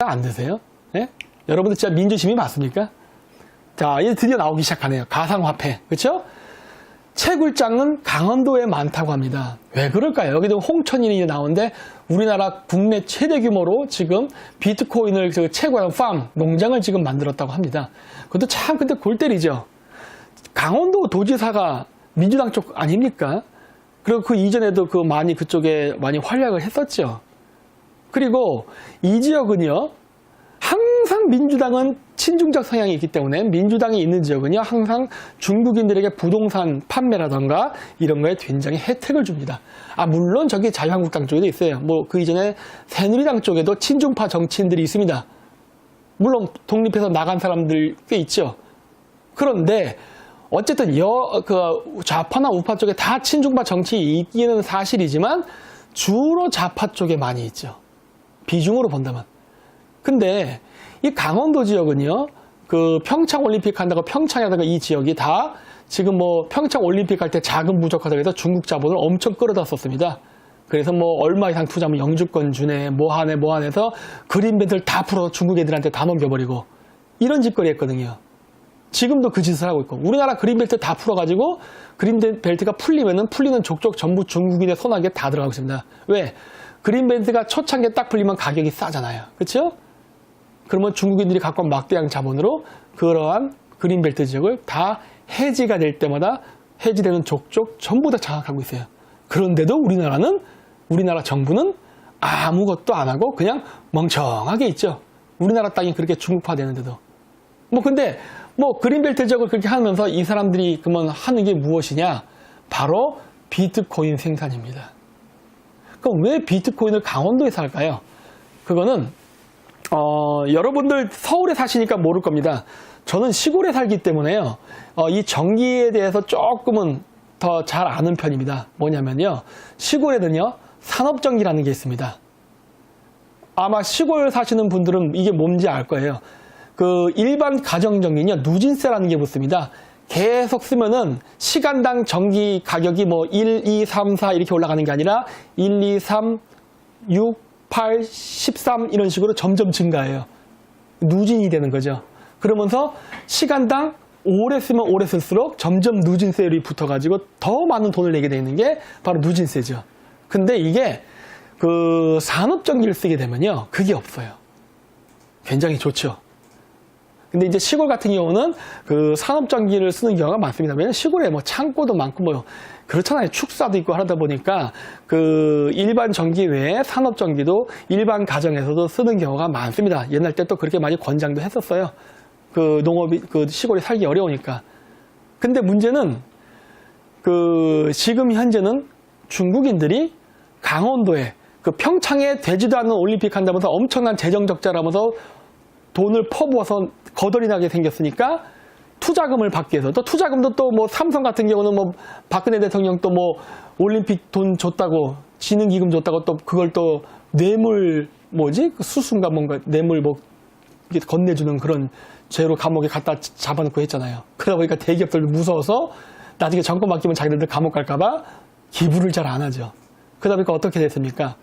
안 드세요? 네? 여러분들 진짜 민주시민 맞습니까? 자, 이제 드디어 나오기 시작하네요. 가상화폐. 그렇죠? 채굴장은 강원도에 많다고 합니다. 왜 그럴까요? 여기도 홍천이 나오는데 우리나라 국내 최대 규모로 지금 비트코인을 채굴하는 팜, 농장을 지금 만들었다고 합니다. 그것도 참 근데 골 때리죠. 강원도 도지사가 민주당 쪽 아닙니까? 그리고 그 이전에도 그쪽에 많이 활약을 했었죠. 그리고 이 지역은요, 항상 민주당은 친중적 성향이 있기 때문에 민주당이 있는 지역은요, 항상 중국인들에게 부동산 판매라던가 이런 거에 굉장히 혜택을 줍니다. 물론 저기 자유한국당 쪽에도 있어요. 그 이전에 새누리당 쪽에도 친중파 정치인들이 있습니다. 물론 독립해서 나간 사람들 꽤 있죠. 그런데 어쨌든 좌파나 우파 쪽에 다 친중파 정치 있기는 사실이지만 주로 좌파 쪽에 많이 있죠. 비중으로 본다면. 근데 이 강원도 지역은요, 평창 올림픽 한다고 평창이라든가 이 지역이 다 지금 평창 올림픽 할 때 자금 부족하다고 해서 중국 자본을 엄청 끌어다 썼습니다. 그래서 얼마 이상 투자하면 영주권 주네, 뭐하네 해서 그린벨트를 다 풀어 중국 애들한테 다 넘겨버리고 이런 짓거리 했거든요. 지금도 그 짓을 하고 있고, 우리나라 그린벨트 다 풀어가지고 그린벨트가 풀리는 족족 전부 중국인의 손아귀에 다 들어가고 있습니다. 왜? 그린벨트가 초창기에 딱 풀리면 가격이 싸잖아요. 그렇죠? 그러면 중국인들이 갖고 온 막대한 자본으로 그러한 그린벨트 지역을 다 해지가 될 때마다 해지되는 족족 전부 다 장악하고 있어요. 그런데도 우리나라 정부는 아무것도 안 하고 그냥 멍청하게 있죠. 우리나라 땅이 그렇게 중국화되는데도. 근데 그린벨트 지역을 그렇게 하면서 이 사람들이 그러면 하는 게 무엇이냐? 바로 비트코인 생산입니다. 그럼 왜 비트코인을 강원도에서 할까요? 그거는 여러분들 서울에 사시니까 모를 겁니다. 저는 시골에 살기 때문에요. 이 전기에 대해서 조금은 더 잘 아는 편입니다. 뭐냐면요, 시골에는요 산업전기라는 게 있습니다. 아마 시골 사시는 분들은 이게 뭔지 알 거예요. 일반 가정전기는요, 누진세라는 게 붙습니다. 계속 쓰면은 시간당 전기 가격이 1, 2, 3, 4 이렇게 올라가는 게 아니라 1, 2, 3, 6, 8, 13 이런 식으로 점점 증가해요. 누진이 되는 거죠. 그러면서 시간당 오래 쓰면 오래 쓸수록 점점 누진세율이 붙어가지고 더 많은 돈을 내게 되는 게 바로 누진세죠. 근데 이게 산업전기를 쓰게 되면요, 그게 없어요. 굉장히 좋죠. 근데 이제 시골 같은 경우는 산업전기를 쓰는 경우가 많습니다. 왜냐면 시골에 창고도 많고 그렇잖아요. 축사도 있고 하다 보니까 일반 전기 외에 산업전기도 일반 가정에서도 쓰는 경우가 많습니다. 옛날 때 또 그렇게 많이 권장도 했었어요. 농업이 시골에 살기 어려우니까. 근데 문제는 지금 현재는 중국인들이 강원도에 평창에 되지도 않는 올림픽 한다면서 엄청난 재정 적자라면서 돈을 퍼부어서 거덜이 나게 생겼으니까 투자금을 받기 위해서, 또 투자금도 또 삼성 같은 경우는 박근혜 대통령 또 올림픽 돈 줬다고, 지능기금 줬다고 또 그걸 또 뇌물 수수인가 뭔가 뇌물 이렇게 건네주는 그런 죄로 감옥에 갖다 잡아놓고 했잖아요. 그러다 보니까 대기업들 무서워서 나중에 정권 바뀌면 자기들 감옥 갈까봐 기부를 잘 안 하죠. 그러다 보니까 어떻게 됐습니까?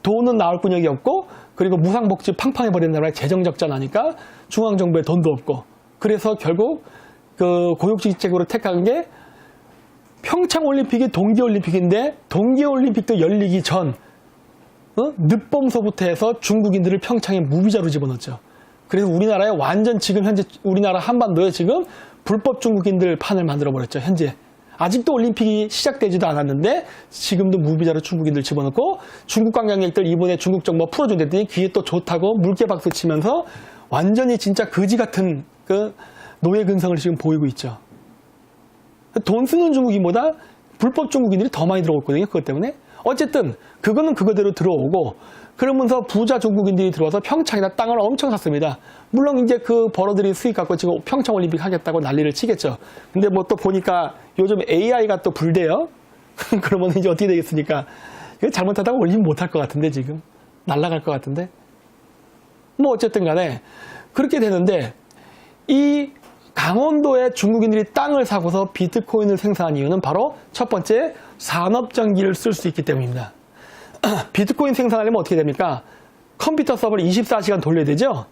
돈은 나올 뿐역이 없고, 그리고 무상복지 팡팡해버린 나라에 재정적자 나니까 중앙정부에 돈도 없고, 그래서 결국 고육지책으로 택한 게 평창올림픽이 동계올림픽인데 동계올림픽도 열리기 전 늦범서부터 해서 중국인들을 평창에 무비자로 집어넣었죠. 그래서 우리나라에 완전 지금 현재 우리나라 한반도에 지금 불법 중국인들 판을 만들어버렸죠. 현재. 아직도 올림픽이 시작되지도 않았는데 지금도 무비자로 중국인들 집어넣고, 중국 관광객들 이번에 중국 정부 풀어준댔더니 귀에 또 좋다고 물개박수 치면서 완전히 진짜 거지 같은 노예 근성을 지금 보이고 있죠. 돈 쓰는 중국인보다 불법 중국인들이 더 많이 들어오고 있거든요. 그것 때문에. 어쨌든 그거는 그거대로 들어오고, 그러면서 부자 중국인들이 들어와서 평창에다 땅을 엄청 샀습니다. 물론 이제 버러들이 수익 갖고 지금 평창 올림픽 하겠다고 난리를 치겠죠. 근데 또 보니까 요즘 AI가 또 불대요. 그러면 이제 어떻게 되겠습니까? 이거 잘못하다가 올림픽 못할 것 같은데, 지금. 날아갈 것 같은데. 어쨌든 간에 그렇게 되는데, 이 강원도에 중국인들이 땅을 사고서 비트코인을 생산한 이유는 바로 첫 번째, 산업전기를 쓸 수 있기 때문입니다. 비트코인 생산하려면 어떻게 됩니까? 컴퓨터 서버를 24시간 돌려야 되죠?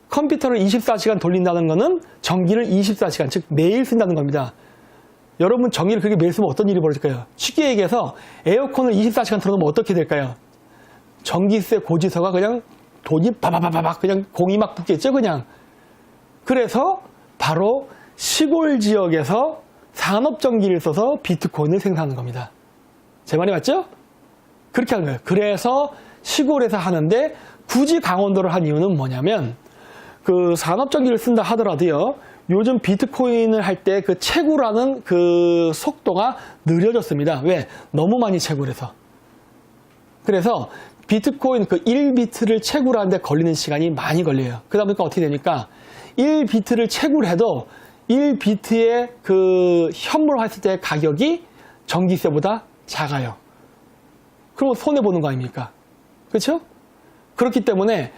컴퓨터를 24시간 돌린다는 거는 전기를 24시간, 즉 매일 쓴다는 겁니다. 여러분 전기를 그렇게 매일 쓰면 어떤 일이 벌어질까요? 쉽게 얘기해서 에어컨을 24시간 틀어놓으면 어떻게 될까요? 전기세 고지서가 그냥 돈이 바바바바박 그냥 공이 막 붙겠죠, 그냥. 그래서 바로 시골 지역에서 산업전기를 써서 비트코인을 생산하는 겁니다. 제 말이 맞죠? 그렇게 하는 거예요. 그래서 시골에서 하는데 굳이 강원도를 한 이유는 뭐냐면 그 산업전기를 쓴다 하더라도요. 요즘 비트코인을 할 때 그 채굴하는 그 속도가 느려졌습니다. 왜? 너무 많이 채굴해서. 그래서 비트코인 그 1비트를 채굴하는데 걸리는 시간이 많이 걸려요. 그러다 보니까 어떻게 되니까 1비트를 채굴해도 1비트의 그 현물화했을 때 가격이 전기세보다 작아요. 그러면 손해보는 거 아닙니까? 그렇죠? 그렇기 때문에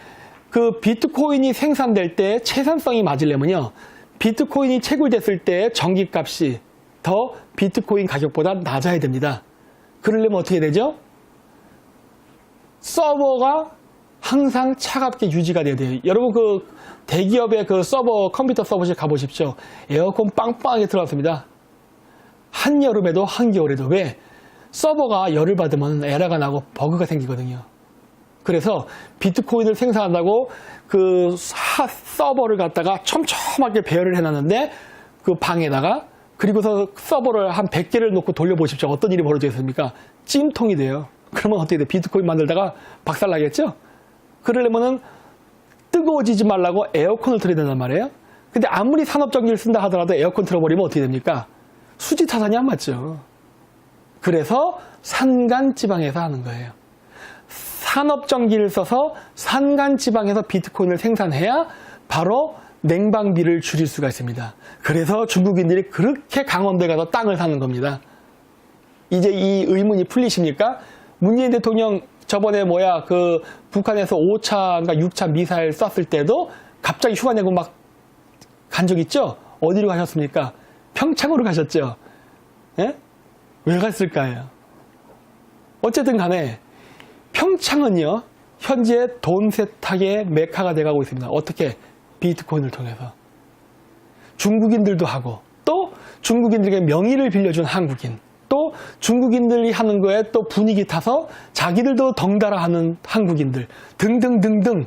그 비트코인이 생산될 때 채산성이 맞으려면요. 비트코인이 채굴됐을 때 전기값이 더 비트코인 가격보다 낮아야 됩니다. 그러려면 어떻게 되죠? 서버가 항상 차갑게 유지가 돼야 돼요. 여러분 그 대기업의 그 서버, 컴퓨터 서버실 가보십시오. 에어컨 빵빵하게 들어왔습니다. 한여름에도 한겨울에도. 왜? 서버가 열을 받으면 에러가 나고 버그가 생기거든요. 그래서 비트코인을 생산한다고 그 서버를 갖다가 촘촘하게 배열을 해놨는데 그 방에다가 그리고서 서버를 한 100개를 놓고 돌려보십시오. 어떤 일이 벌어지겠습니까? 찜통이 돼요. 그러면 어떻게 돼? 비트코인 만들다가 박살나겠죠? 그러려면은 뜨거워지지 말라고 에어컨을 틀어야 된단 말이에요. 근데 아무리 산업전기를 쓴다 하더라도 에어컨 틀어버리면 어떻게 됩니까? 수지타산이 안 맞죠. 그래서 산간지방에서 하는 거예요. 산업전기를 써서 산간지방에서 비트코인을 생산해야 바로 냉방비를 줄일 수가 있습니다. 그래서 중국인들이 그렇게 강원도에 가서 땅을 사는 겁니다. 이제 이 의문이 풀리십니까? 문재인 대통령 저번에 그 북한에서 5차인가 6차 미사일 쐈을 때도 갑자기 휴가 내고 막 간 적 있죠? 어디로 가셨습니까? 평창으로 가셨죠? 예? 왜 갔을까요? 어쨌든 간에 평창은요, 현재 돈 세탁의 메카가 돼가고 있습니다. 어떻게? 비트코인을 통해서. 중국인들도 하고, 또 중국인들에게 명의를 빌려준 한국인, 또 중국인들이 하는 거에 또 분위기 타서 자기들도 덩달아 하는 한국인들, 등등등등,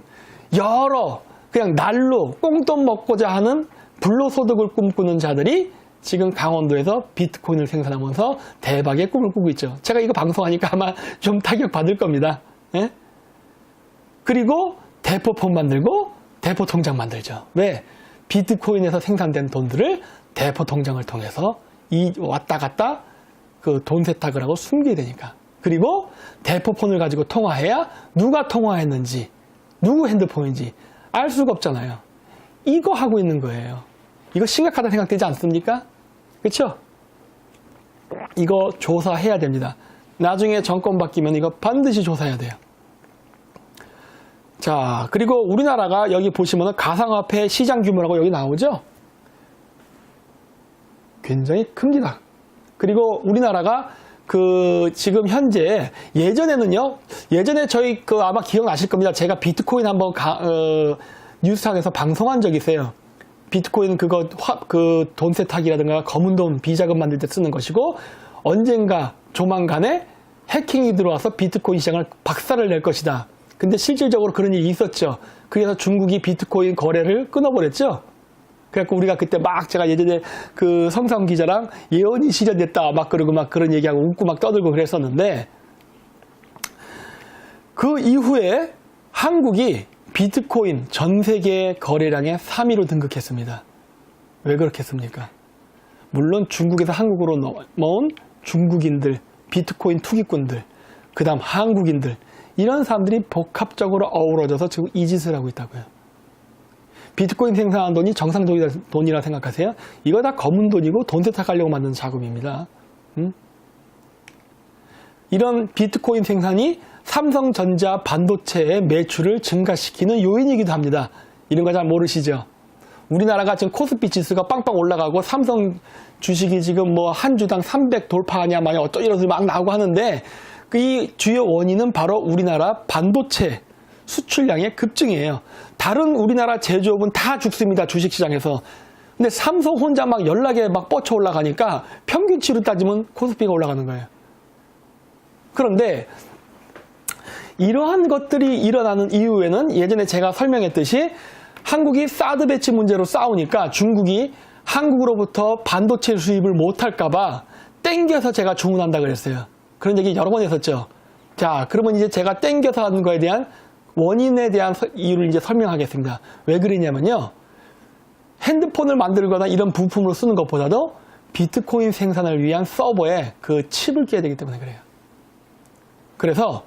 여러, 그냥 날로 꽁돈 먹고자 하는 불로소득을 꿈꾸는 자들이 지금 강원도에서 비트코인을 생산하면서 대박의 꿈을 꾸고 있죠. 제가 이거 방송하니까 아마 좀 타격 받을 겁니다. 예? 그리고 대포폰 만들고 대포 통장 만들죠. 왜? 비트코인에서 생산된 돈들을 대포 통장을 통해서 왔다 갔다 그 돈 세탁을 하고 숨기게 되니까. 그리고 대포폰을 가지고 통화해야 누가 통화했는지, 누구 핸드폰인지 알 수가 없잖아요. 이거 하고 있는 거예요. 이거 심각하다 생각되지 않습니까? 그렇죠? 이거 조사해야 됩니다. 나중에 정권 바뀌면 이거 반드시 조사해야 돼요. 자, 그리고 우리나라가 여기 보시면 가상화폐 시장 규모라고 여기 나오죠? 굉장히 큽니다. 그리고 우리나라가 지금 현재 예전에는요, 예전에 저희 아마 기억나실 겁니다. 제가 비트코인 한번 뉴스상에서 방송한 적이 있어요. 비트코인 돈 세탁이라든가 검은 돈 비자금 만들 때 쓰는 것이고 언젠가 조만간에 해킹이 들어와서 비트코인 시장을 박살을 낼 것이다. 근데 실질적으로 그런 일이 있었죠. 그래서 중국이 비트코인 거래를 끊어버렸죠. 그래갖고 우리가 그때 제가 예전에 그 성삼 기자랑 예언이 실현됐다 막 그러고 막 그런 얘기하고 웃고 막 떠들고 그랬었는데 그 이후에 한국이 비트코인 전 세계 거래량의 3위로 등극했습니다. 왜 그렇겠습니까? 물론 중국에서 한국으로 넘어온 중국인들, 비트코인 투기꾼들, 그 다음 한국인들, 이런 사람들이 복합적으로 어우러져서 지금 이 짓을 하고 있다고요. 비트코인 생산한 돈이 정상 돈이라 생각하세요? 이거 다 검은 돈이고 돈 세탁하려고 만든 자금입니다. 이런 비트코인 생산이 삼성전자 반도체의 매출을 증가시키는 요인이기도 합니다. 이런 거 잘 모르시죠? 우리나라가 지금 코스피 지수가 빵빵 올라가고 삼성 주식이 지금 한 주당 300 돌파하냐 마냐 어쩌 이런 소리 막 나오고 하는데 이 주요 원인은 바로 우리나라 반도체 수출량의 급증이에요. 다른 우리나라 제조업은 다 죽습니다. 주식시장에서. 근데 삼성 혼자 막 연락에 막 뻗쳐 올라가니까 평균치로 따지면 코스피가 올라가는 거예요. 그런데 이러한 것들이 일어나는 이유에는 예전에 제가 설명했듯이 한국이 사드 배치 문제로 싸우니까 중국이 한국으로부터 반도체 수입을 못할까봐 땡겨서 제가 주문한다 그랬어요. 그런 얘기 여러 번 했었죠. 자, 그러면 이제 제가 땡겨서 하는 거에 대한 원인에 대한 이유를 이제 설명하겠습니다. 왜 그러냐면요. 핸드폰을 만들거나 이런 부품으로 쓰는 것보다도 비트코인 생산을 위한 서버에 그 칩을 끼워야 되기 때문에 그래요. 그래서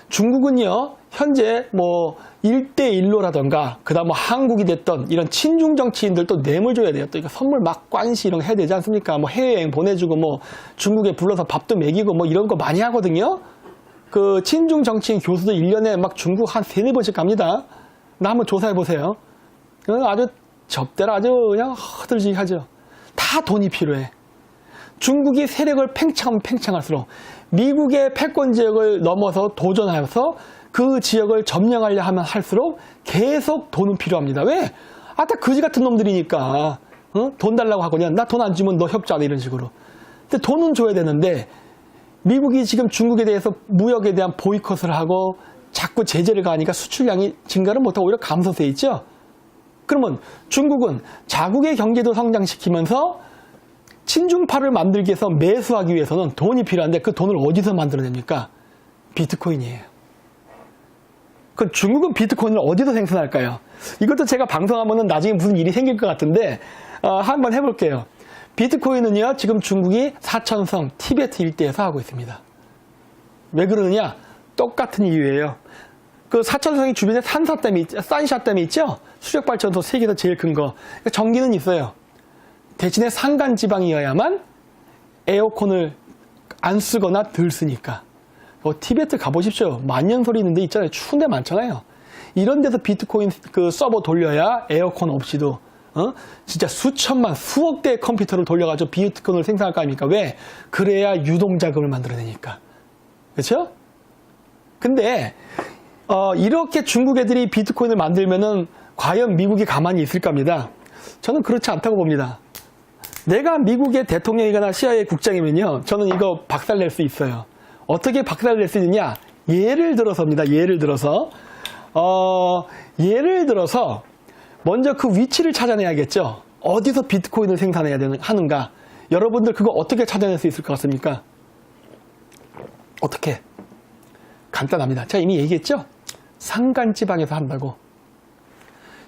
중국은요, 현재 뭐 1대1로라던가, 그 다음 뭐 한국이 됐던 이런 친중 정치인들도 뇌물 줘야 돼요. 또 이거 선물 막 관시 이런 거 해야 되지 않습니까? 뭐 해외여행 보내주고 뭐 중국에 불러서 밥도 먹이고 뭐 이런 거 많이 하거든요. 그 친중 정치인 교수도 1년에 막 중국 한 3-4번씩 갑니다. 나 한번 조사해보세요. 아주 접대라 아주 그냥 허들지게 하죠. 다 돈이 필요해. 중국이 세력을 팽창하면 팽창할수록 미국의 패권 지역을 넘어서 도전하여서 그 지역을 점령하려 하면 할수록 계속 돈은 필요합니다. 왜? 다 거지 같은 놈들이니까. 돈 달라고 하거든요. 나 돈 안 주면 너 협조하다 이런 식으로. 근데 돈은 줘야 되는데 미국이 지금 중국에 대해서 무역에 대한 보이콧을 하고 자꾸 제재를 가하니까 수출량이 증가를 못하고 오히려 감소돼 있죠. 그러면 중국은 자국의 경제도 성장시키면서 친중파를 만들기 위해서 매수하기 위해서는 돈이 필요한데 그 돈을 어디서 만들어냅니까? 비트코인이에요. 그 중국은 비트코인을 어디서 생산할까요? 이것도 제가 방송하면은 나중에 무슨 일이 생길 것 같은데 한번 해볼게요. 비트코인은요 지금 중국이 사천성, 티베트 일대에서 하고 있습니다. 왜 그러느냐? 똑같은 이유예요. 그 사천성이 주변에 산사댐이 산샤댐이 있죠? 수력발전소 세계에서 제일 큰 거. 전기는 있어요. 대신에 산간지방이어야만 에어컨을 안 쓰거나 덜 쓰니까. 티베트 가보십시오. 만년설이 있는데 있잖아요. 추운 데 많잖아요. 이런 데서 비트코인 그 서버 돌려야 에어컨 없이도 진짜 수천만, 수억 대의 컴퓨터를 돌려가지고 비트코인을 생산할 거 아닙니까? 왜? 그래야 유동자금을 만들어내니까. 그렇죠? 근데 이렇게 중국 애들이 비트코인을 만들면은 과연 미국이 가만히 있을 겁니다. 저는 그렇지 않다고 봅니다. 내가 미국의 대통령이거나 CIA 국장이면요, 저는 이거 박살낼 수 있어요. 어떻게 박살낼 수 있느냐? 예를 들어서입니다. 예를 들어서 먼저 그 위치를 찾아내야겠죠. 어디서 비트코인을 생산해야 하는가? 여러분들 그거 어떻게 찾아낼 수 있을 것 같습니까? 어떻게? 간단합니다. 제가 이미 얘기했죠? 산간지방에서 한다고.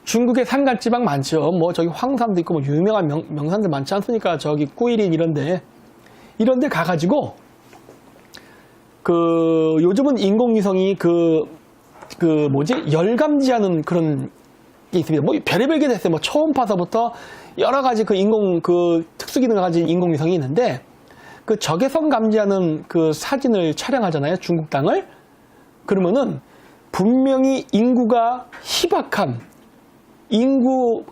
중국에 산간지방 많죠. 뭐 저기 황산도 있고 뭐 유명한 명산들 많지 않습니까? 저기 꾸이린 이런데 가가지고 요즘은 인공위성이 열 감지하는 그런 게 있습니다. 뭐 별의별 게 됐어요. 뭐 초음파서부터 여러 가지 특수 기능을 가진 인공위성이 있는데 그 적외선 감지하는 그 사진을 촬영하잖아요. 중국 땅을. 그러면은 분명히 인구가 희박한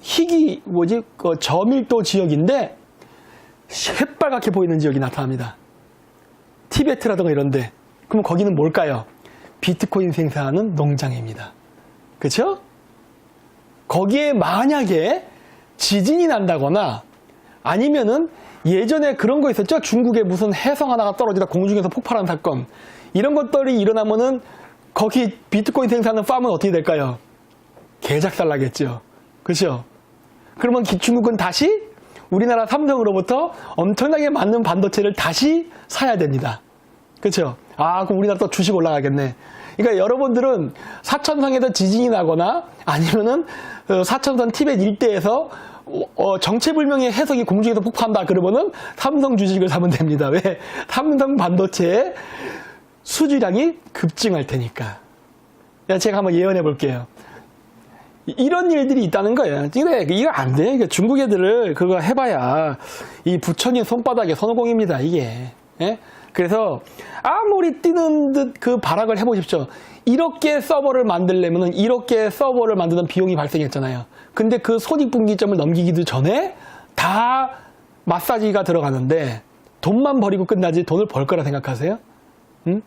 희귀 저밀도 지역인데 새빨갛게 보이는 지역이 나타납니다. 티베트라든가 이런데. 그럼 거기는 뭘까요? 비트코인 생산하는 농장입니다. 그렇죠? 거기에 만약에 지진이 난다거나 아니면은 예전에 그런 거 있었죠? 중국에 무슨 해성 하나가 떨어지다 공중에서 폭발한 사건. 이런 것들이 일어나면은 거기 비트코인 생산하는 팜은 어떻게 될까요? 개작살 나겠죠. 그렇죠? 그러면 중국은 다시 우리나라 삼성으로부터 엄청나게 많은 반도체를 다시 사야 됩니다. 그렇죠? 그럼 우리나라 또 주식 올라가겠네. 그러니까 여러분들은 사천성에서 지진이 나거나 아니면은 사천선 티벳 일대에서 정체불명의 해석이 공중에서 폭파한다 그러면은 삼성 주식을 사면 됩니다. 왜? 삼성 반도체의 수주량이 급증할 테니까. 제가 한번 예언해 볼게요. 이런 일들이 있다는 거예요. 이거 안 돼. 그러니까 중국 애들을 그거 해봐야 이 부처님 손바닥에 손오공입니다. 이게. 예? 그래서 아무리 뛰는 듯 그 발악을 해보십시오. 이렇게 서버를 만들려면은 이렇게 서버를 만드는 비용이 발생했잖아요. 근데 그 손익분기점을 넘기기도 전에 다 마사지가 들어가는데 돈만 버리고 끝나지 돈을 벌 거라 생각하세요? 응?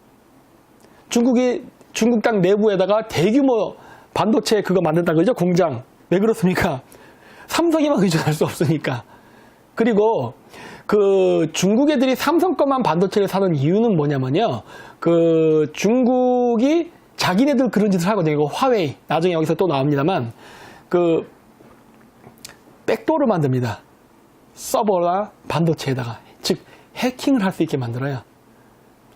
중국이 중국 당 내부에다가 대규모 반도체 그거 만든다 그러죠? 공장. 왜 그렇습니까? 삼성에만 의존할 수 없으니까. 그리고 그 중국 애들이 삼성 것만 반도체를 사는 이유는 뭐냐면요. 그 중국이 자기네들 그런 짓을 하거든요. 이거 화웨이. 나중에 여기서 또 나옵니다만 그 백도어를 만듭니다. 서버나 반도체에다가. 즉 해킹을 할 수 있게 만들어요.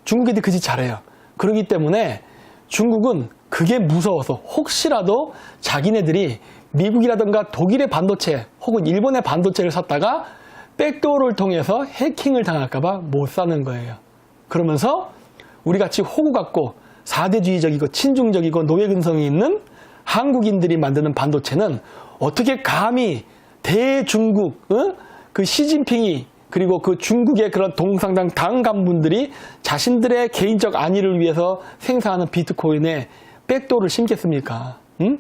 중국 애들이 그 짓 잘해요. 그렇기 때문에 중국은 그게 무서워서 혹시라도 자기네들이 미국이라든가 독일의 반도체 혹은 일본의 반도체를 샀다가 백도어를 통해서 해킹을 당할까봐 못 사는 거예요. 그러면서 우리같이 호구 같고 4대주의적이고 친중적이고 노예근성이 있는 한국인들이 만드는 반도체는 어떻게 감히 대중국 그 시진핑이 그리고 그 중국의 그런 동상당 당 간부들이 자신들의 개인적 안위를 위해서 생산하는 비트코인에 백도어를 심겠습니까? 응?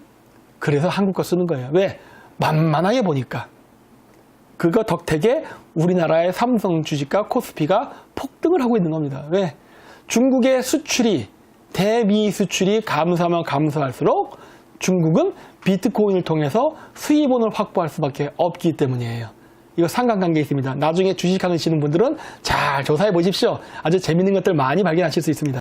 그래서 한국 거 쓰는 거예요. 왜? 만만하게 보니까. 그거 덕택에 우리나라의 삼성 주식과 코스피가 폭등을 하고 있는 겁니다. 왜? 중국의 수출이 대미 수출이 감소하면 감소할수록 중국은 비트코인을 통해서 수입원을 확보할 수밖에 없기 때문이에요. 이거 상관관계 있습니다. 나중에 주식하시는 분들은 잘 조사해 보십시오. 아주 재밌는 것들 많이 발견하실 수 있습니다.